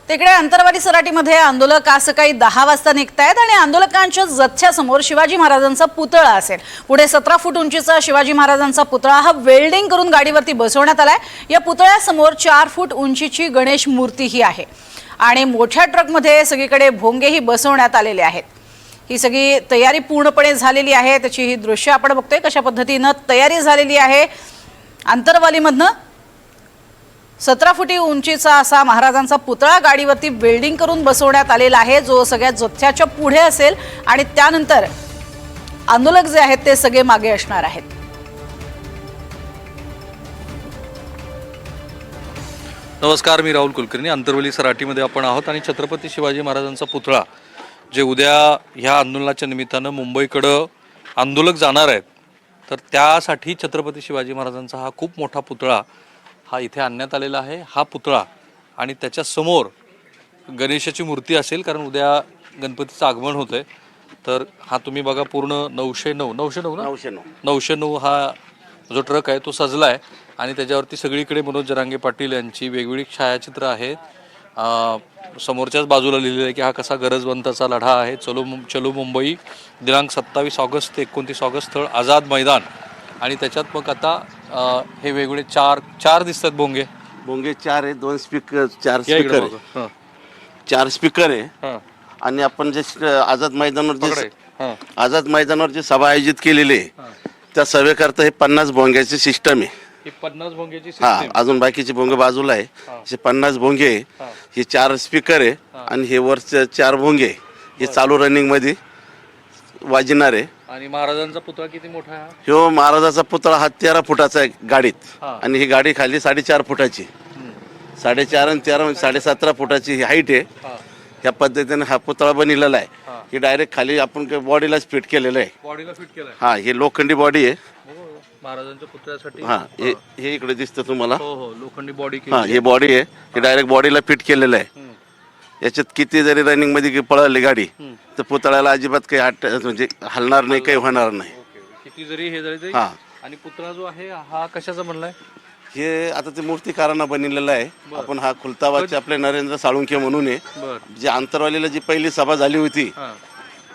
तिकडे अंतरवाली सराटीमध्ये आंदोलक आज सकाळी 10 वाजता निघतायत आणि आंदोलकांच्या जथ्यासमोर शिवाजी महाराजांचा पुतळा असेल। पुढे 17 फूट उंचीचा शिवाजी महाराजांचा पुतळा हा वेल्डिंग करून गाडीवरती बसवण्यात आलाय। या पुतळ्यासमोर 4 फूट उंचीची गणेश मूर्तीही आहे आणि मोठ्या ट्रकमध्ये सगळीकडे भोंगेही बसवण्यात आलेले आहेत। ही सगळी तयारी पूर्णपणे झालेली आहे। त्याची ही दृश्य आपण बघतोय कशा पद्धतीने तयारी झालेली आहे। अंतरवालीमधनं 17 फुटी उंचीचा असा महाराजांचा पुतळा गाडीवरती वेल्डिंग करून बसवण्यात आलेला आहे, जो सगळ्या जथ्याच्या पुढे असेल आणि त्यानंतर आंदोलक जे आहेत ते सगळे मागे असणार आहेत। नमस्कार, मी राहुल कुलकर्णी। अंतरवली सराटीमध्ये आपण आहोत आणि छत्रपती शिवाजी महाराजांचा पुतळा जे उद्या ह्या आंदोलनाच्या निमित्तानं मुंबईकडे आंदोलक जाणार आहेत, तर त्यासाठी छत्रपती शिवाजी महाराजांचा हा खूप मोठा पुतळा हा इथे आणण्यात आलेला आहे। हा पुतळा आणि त्याच्या समोर गणेशाची मूर्ती असेल, कारण उद्या गणपतीचं आगमन होतंय। तर हा तुम्ही बघा, पूर्ण 909 हा जो ट्रक आहे तो सजला आहे आणि त्याच्यावरती सगळीकडे मनोज जरांगे पाटील यांची वेगवेगळी छायाचित्र आहेत। समोरच्याच बाजूला लिहिलेलं आहे की हा कसा गरजवंताचा लढा आहे, चलो मुंबई, दिनांक 27 ऑगस्ट ते 29 ऑगस्ट, स्थळ आझाद मैदान। आणि त्याच्यात मग आता हे वेगवेगळे चार दिसतात भोंगे 4 आहे, 2 स्पीकर, 4 स्पीकर आहे, 4 स्पीकर आहे। आणि आपण जे आझाद मैदानावर जे सभा आयोजित केलेली आहे त्या सभेकरता हे 50 भोंग्याची सिस्टम आहे। 50 भोंग्याची अजून बाकीचे भोंगे बाजूला आहे। हे 50 भोंगे, हे 4 स्पीकर आहे आणि हे वरचे 4 भोंगे हे चालू रनिंग मध्ये वाजणार आहे। आणि महाराजांचा पुतळा किती मोठा आहे? ह्यो महाराजाचा पुतळा हा 13 फुटाचा आहे गाडीत, आणि ही गाडी खाली 4.5 फुटाची, 4.5 आणि 13 म्हणजे 17.5 फुटाची ही हाईट आहे। ह्या पद्धतीने हा पुतळा बनलेला आहे। ही डायरेक्ट खाली आपण बॉडीलाच फिट केलेलं आहे। बॉडीला फिट केलाय? हा, हे लोखंडी बॉडी आहे महाराजांच्या पुतळ्यासाठी। हा, हे इकडे दिसतं तुम्हाला। हो, लोखंडी बॉडी। हा, हे बॉडी आहे, हे डायरेक्ट बॉडीला फिट केलेलं आहे। याच्यात किती जरी रनिंग मध्ये पळाली गाडी तर पुतळ्याला अजिबात काही म्हणजे हलणार नाही, काही होणार नाही। किती जरी हे जरी हा, आणि पुतळा जो आहे हा कशाचा बनलाय? हे आता ते मूर्तिकारांना बनलेलं आहे। आपण हा खुलताबादचे आपले नरेंद्र साळुंखे म्हणून आहे, जे आंतरवालीला जी पहिली सभा झाली होती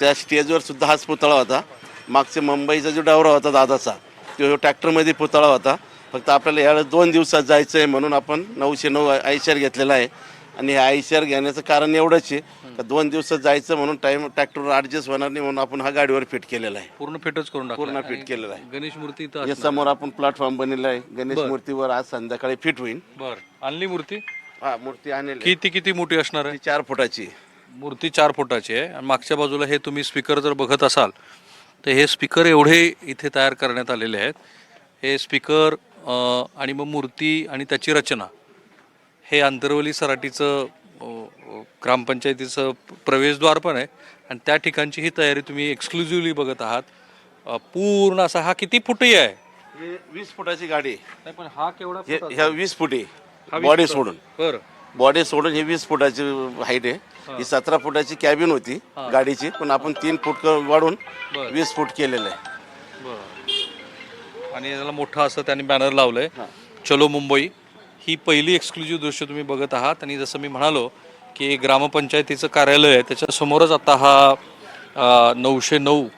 त्या स्टेजवर सुद्धा हाच पुतळा होता। मागचे मुंबईचा जो दौरा होता दादाचा, तो ट्रॅक्टरमध्ये पुतळा होता। फक्त आपल्याला यावेळेस 2 दिवसात जायचं आहे म्हणून आपण 909 आयशर घेतलेला आहे। आणि हे आयशर घेण्याचं कारण एवढंच आहे का 2 दिवसात जायचं म्हणून टाइम ट्रॅक्टरवर ऍडजस्ट होणार नाही, म्हणून आपण हा गाडीवर फिट केलेला आहे। पूर्ण फिटच करून पूर्ण फिट केलेला आहे। गणेश मूर्ती या समोर आपण प्लॅटफॉर्म बनलेला आहे। गणेश मूर्तीवर आज संध्याकाळी फिट होईल। आणली मूर्ती? हा, मूर्ती आणली। किती मोठी असणार आहे? 4 फुटाची मूर्ती 4 फुटाची आहे। आणि मागच्या बाजूला हे तुम्ही स्पीकर जर बघत असाल तर हे स्पीकर एवढे इथे तयार करण्यात आलेले आहेत। हे स्पीकर आणि मग मूर्ती आणि त्याची रचना हे अंतरवली सराटीचं ग्रामपंचायतीचं प्रवेशद्वार पण आहे आणि त्या ठिकाणची ही तयारी तुम्ही एक्सक्लुझिव्हली बघत आहात। पूर्ण असा हा किती फुटी आहे? हे 20 फुटाची गाडी नाही, पण हा केवढा? ह्या 20 फुटी बॉडी सोडून, बॉडी सोडून ही 20 फुटाची हाईट आहे। ही 17 फुटाची कॅबिन होती गाडीची, पण आपण 3 फूट वाढून 20 फूट केलेलं आहे। आणि याला मोठा असं त्यांनी बॅनर लावलंय, चलो मुंबई। ही पहिली एक्सक्लुझिव्ह दृश्य तुम्ही बघत आहात। आणि जसं मी म्हणालो की ग्रामपंचायतीचं कार्यालय आहे त्याच्या समोरच आता हा 909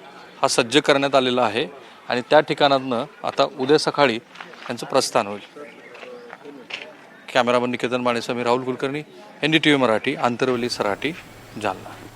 हा सज्ज करण्यात आलेला आहे आणि त्या ठिकाणातनं आता उद्या सकाळी त्यांचं प्रस्थान होईल। कॅमेरामन निकेतन मानेसह मी राहुल कुलकर्णी, NDTV मराठी, अंतरवली सराटी, जालना।